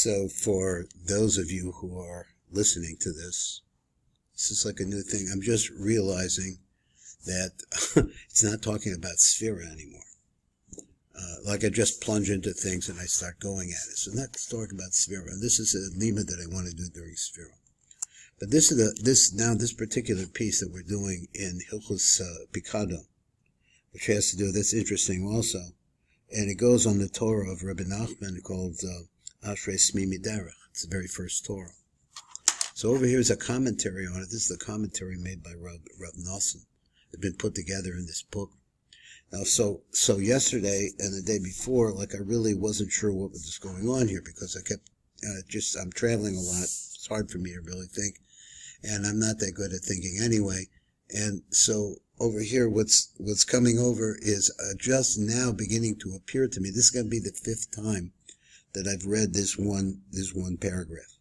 So for those of you who are listening to this is like a new thing. I'm just realizing that it's not talking about Shmira anymore. Like I just plunge into things and I start going at it. So not talking about Shmira. This is a lima that I want to do during Shmira. But this is this particular piece that we're doing in Hilchos Pikado, which has to do, that's interesting also. And it goes on the Torah of Rabbi Nachman called Ashrei Smimi Derech. It's the very first Torah. So over here is a commentary on it. This is the commentary made by Rav Noson. It's been put together in this book. Now, so yesterday and the day before, like I really wasn't sure what was going on here because I kept I'm traveling a lot. It's hard for me to really think, and I'm not that good at thinking anyway. And so over here, what's coming over is just now beginning to appear to me. This is going to be the 5th time that I've read this one paragraph.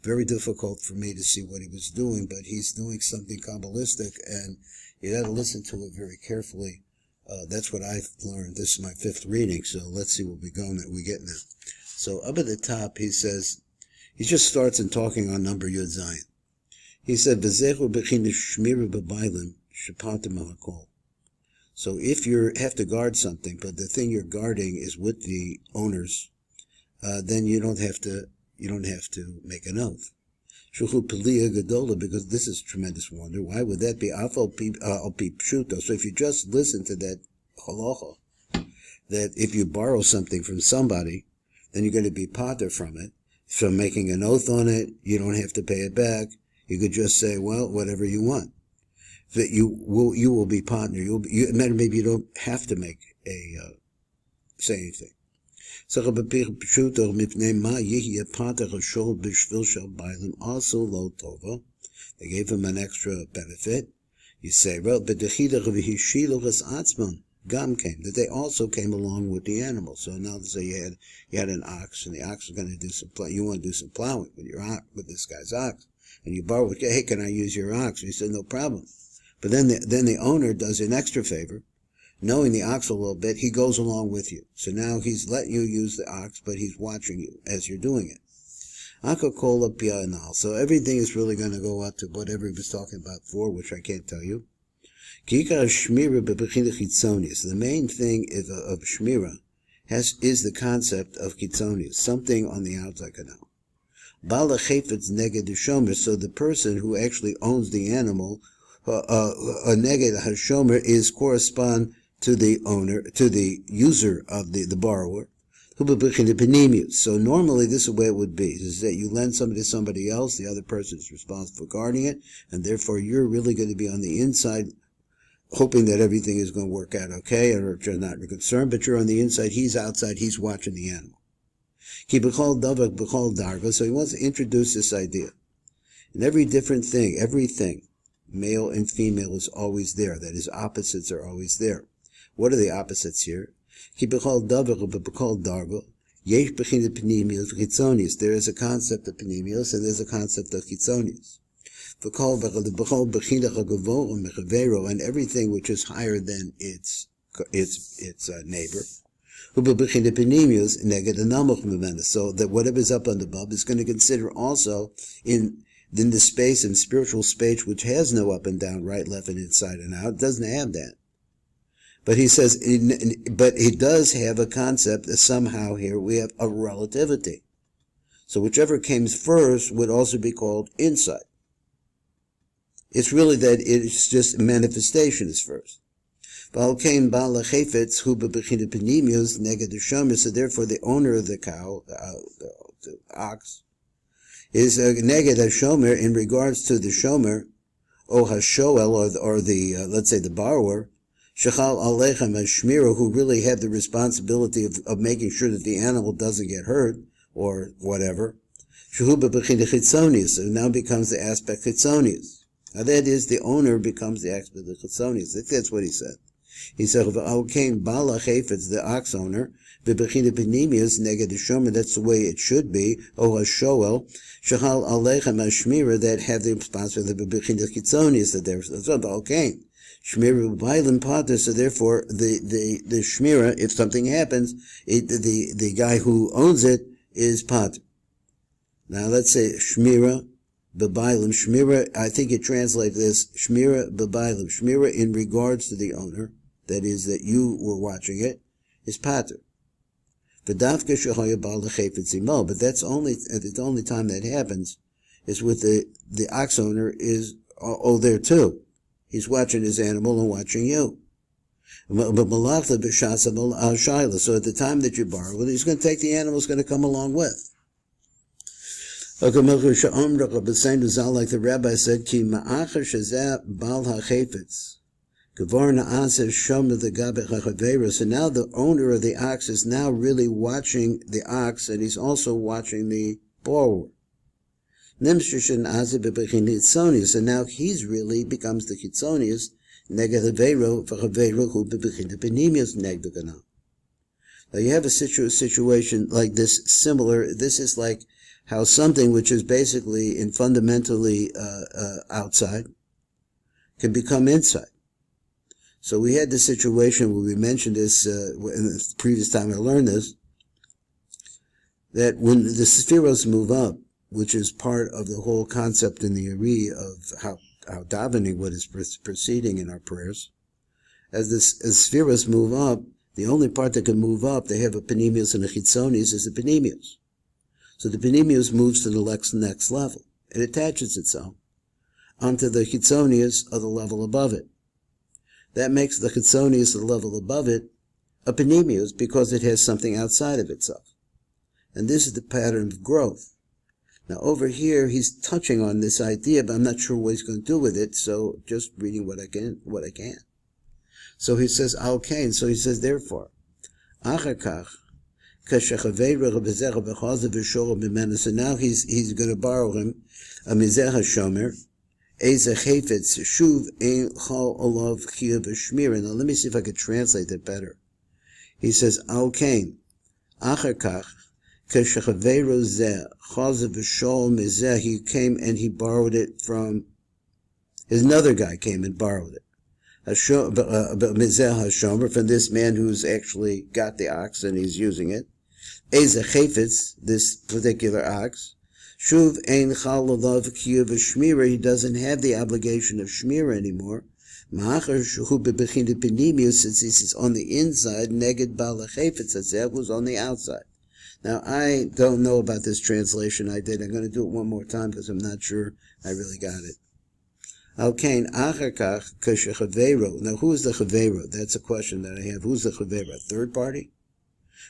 Very difficult for me to see what he was doing, but he's doing something Kabbalistic, and you got to listen to it very carefully. That's what I've learned. This is my 5th reading, so let's see what we get now. So up at the top, he says, he just starts in talking on number Yud Zayin. He said, "V'zechu b'chin Shmira b'baylim shepatim ha'kol." So if you have to guard something, but the thing you're guarding is with the owners, then you don't have to make an oath. Shuchu Peliya Gedola, because this is tremendous wonder. Why would that be? Afal pi pshuto. So if you just listen to that halacha, that if you borrow something from somebody, then you're going to be pater from it. From making an oath on it, you don't have to pay it back. You could just say, well, whatever you want. That you will be partner. Maybe you don't have to make say anything. Also lo tova. They gave him an extra benefit. You say, well, Gam came, that they also came along with the animal. So now let's say you had an ox, and the ox is going to do you want to do some plowing with this guy's ox, and you borrow it. Hey, can I use your ox? And he said, no problem. But then the owner does an extra favor, knowing the ox a little bit. He goes along with you. So now he's letting you use the ox, but he's watching you as you're doing it. So everything is really going to go up to whatever he was talking about before, which I can't tell you. So the main thing of Shmira is the concept of Chitzonius, something on the outside canal. So the person who actually owns the animal, a neged hashomer, is correspond to the owner, to the user of the borrower. So normally this is the way it would be, is that you lend something to somebody else, the other person is responsible for guarding it, and therefore you're really going to be on the inside hoping that everything is going to work out okay, or you're not concerned, but you're on the inside, he's outside, he's watching the animal. So he wants to introduce this idea. In every different thing, everything, male and female, is always there. That is, opposites are always there. What are the opposites here? There is a concept of panemius, and there's a concept of chitzonius. And everything which is higher than its neighbor. So that whatever is up and above is going to consider also in the space and spiritual space which has no up and down, right, left, and inside and out. It doesn't have that. But he says, but it does have a concept that somehow here we have a relativity. So whichever came first would also be called inside. It's really that it's just manifestation is first. So therefore the owner of the cow, the ox, is a neged hashomer in regards to the shomer, or hashoel, or the, let's say the borrower, shechal alechem as Shmira, who really have the responsibility of making sure that the animal doesn't get hurt, or whatever. Shehu b'bechina chitzonius, so now becomes the aspect chitzonius. Now that is, the owner becomes the aspect of chitzonius. That's what he said. He said, bala chayfetz, the ox owner, v'bechina penimius neged hashomer, that's the way it should be, o hashoel, shechal alechem as Shmira, that have the responsibility of bechina chitzonius, that there's okay. Shmira b'baylim pater, so therefore the Shmira, if something happens, the guy who owns it is pater. Now let's say Shmira b'baylim. Shmira, I think you translate this, Shmira b'baylim. Shmira in regards to the owner, that is, that you were watching it, is pater. But that's only, the only time that happens is with the ox owner is, there too. He's watching his animal and watching you. So at the time that you borrow it, he's going to take the animal, he's going to come along with. Like the rabbi said, Ki ma'achar shezeh bal ha'chefetz. So now the owner of the ox is now really watching the ox, and he's also watching the borrower. And now he's really becomes the chitzonius. Now you have a situation like this, similar. This is like how something which is basically and fundamentally outside can become inside. So we had this situation where we mentioned this in the previous time I learned this, that when the spheros move up, which is part of the whole concept in the Iyar of how davening, what is proceeding in our prayers, as spheros move up, the only part that can move up, they have a panemius and a chitzonius, is the panemius. So the panemius moves to the next level. It attaches itself onto the chitzonius of the level above it. That makes the chitzonius, the level above it, a panemius, because it has something outside of itself. And this is the pattern of growth. Now over here, he's touching on this idea, but I'm not sure what he's going to do with it, so just reading what I can. So he says, okay, so he says, therefore, Achar kach, so now he's going to borrow him a mizeh hashomer, eze chayfetz shuv ein chal olav chiyuv shmira. Now let me see if I could translate that better. He says, al kain achar kach k'shechaveiru zeh chazav v'shol mizeh. He came and he borrowed it from another guy. Came and borrowed it. Mizeh hashomer, from this man who's actually got the ox and he's using it. Eze chayfetz, this particular ox. Shuv ein chal olav kiyuv shmira. He doesn't have the obligation of shmira anymore. Ma'achar shu bebechinah penimius, since he's on the inside, neged bal chayfetz hazeh, who's on the outside. Now I don't know about this translation I did. I'm going to do it one more time because I'm not sure I really got it. Al kain achar kach k'shechaveiru. Now who is the chaveiru? That's a question that I have. Who's the chaveiru? A third party?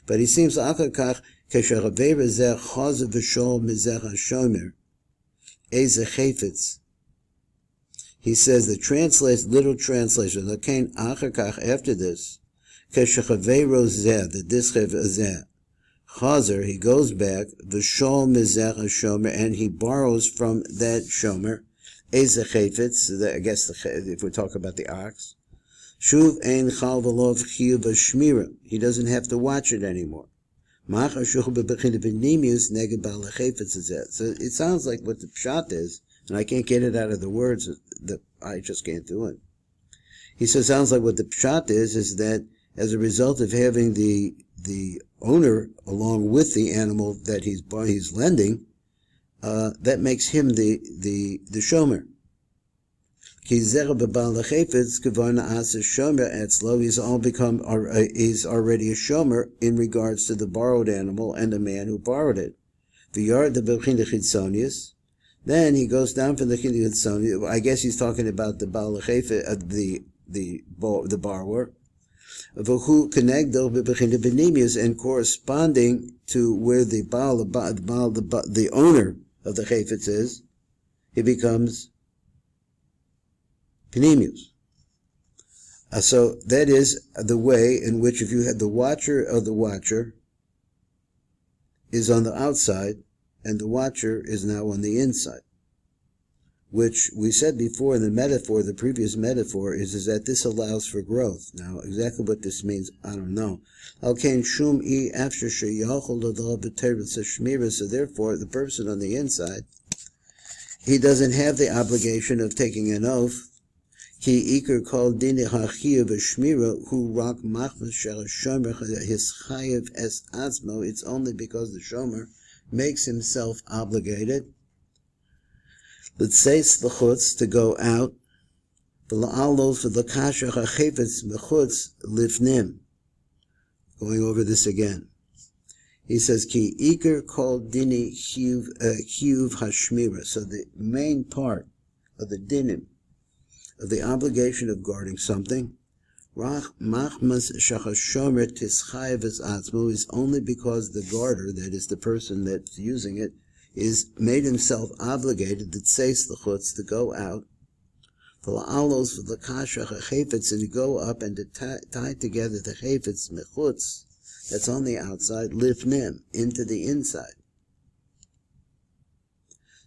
But he seems achar kach k'shechaveiru zeh chazav v'shol mizeh hashomer eze chayfetz. He says the literal translation. Al kain achar kach, after this, k'shechaveiru zeh, the dischev zeh chazer, he goes back v'shol mizeh hashomer, and he borrows from that shomer. Eze chayfetz, I guess if we talk about the ox. Shuv ein chal v'lov chiyuv shmira. He doesn't have to watch it anymore. Machar shuv bebechinah penimius neged bal chayfetz hazeh. So it sounds like what the pshat is, and I can't get it out of the words, that I just can't do it. He says, sounds like what the pshat is that as a result of having the owner along with the animal that he's lending, that makes him the shomer. He's already a shomer in regards to the borrowed animal and the man who borrowed it. Then he goes down from the chitzonius. I guess he's talking about the baal the borrower. And corresponding to where the the owner of the chayfetz is, he becomes penimius. So that is the way in which, if you had the watcher of the watcher is on the outside, and the watcher is now on the inside. Which we said before in the metaphor, the previous metaphor is that this allows for growth. Now, exactly what this means, I don't know. So therefore, the person on the inside, he doesn't have the obligation of taking an oath. It's only because the shomer makes himself obligated, l'tzeis l'chutz, to go out, v'la'alos v'l'kasher ha'chefetz mechutz lifnim. Going over this again. He says, Ki Iker kol dini chiyuv hashmira. So the main part of the dinim, of the obligation of guarding something, Rach machmas shachashomer tischayev es atzmo, is only because the guarder, that is the person that's using it, is made himself obligated, that says the chutz, to go out, v'la'alos v'l'kasher ha'chefetz, and to go up and to tie together the chefetz mechutz, that's on the outside, lifnim, into the inside.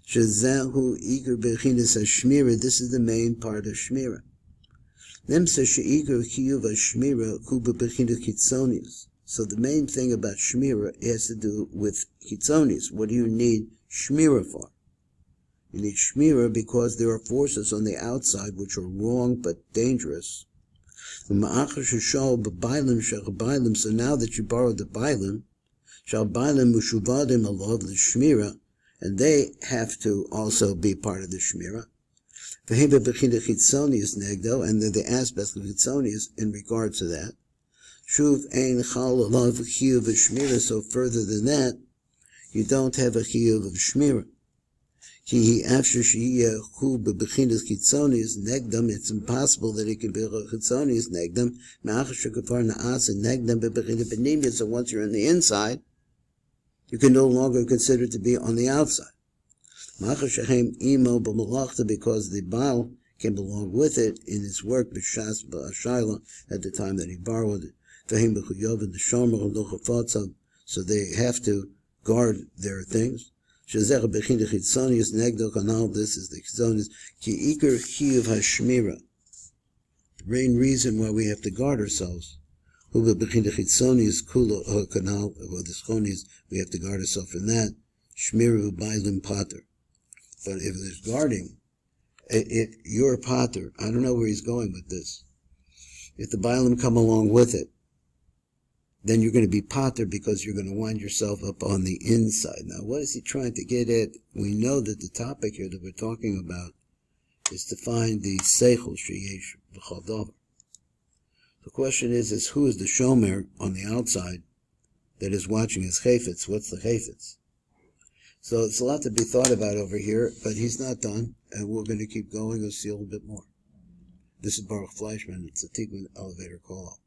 Shezehu iker bechinas hashmira, this is the main part of shmira. Nemsa she'iker chiyuv hashmira kuba bechinas chitzonius. So the main thing about shmira has to do with chitzonius. What do you need shmira for? You need shmira because there are forces on the outside which are wrong but dangerous. So now that you borrowed the bailim, and they have to also be part of the shmira. And they're the aspects of chitzonius in regards to that. So further than that, you don't have a chiyuv of shmira. It's impossible that it can be chitzonius negdam. So once you're on the inside, you can no longer consider it to be on the outside. Because the Baal came along with it in his work at the time that he borrowed it. So they have to guard their things. This is the chitzonius. Ki iker chiyuv hashmira. The main reason why we have to guard ourselves. We have to guard ourselves from that. Shmira b'ailim pater. But if there's guarding, if you're a pater, I don't know where he's going with this. If the bailim come along with it, then you're going to be pater because you're going to wind yourself up on the inside. Now, what is he trying to get at? We know that the topic here that we're talking about is to find the seichel sheyesh b'chol davar. The question is who is the shomer on the outside that is watching his chayfetz? What's the chayfetz? So it's a lot to be thought about over here, but he's not done, and we're going to keep going and see a little bit more. This is Baruch Fleischman. It's a Tikvin elevator call.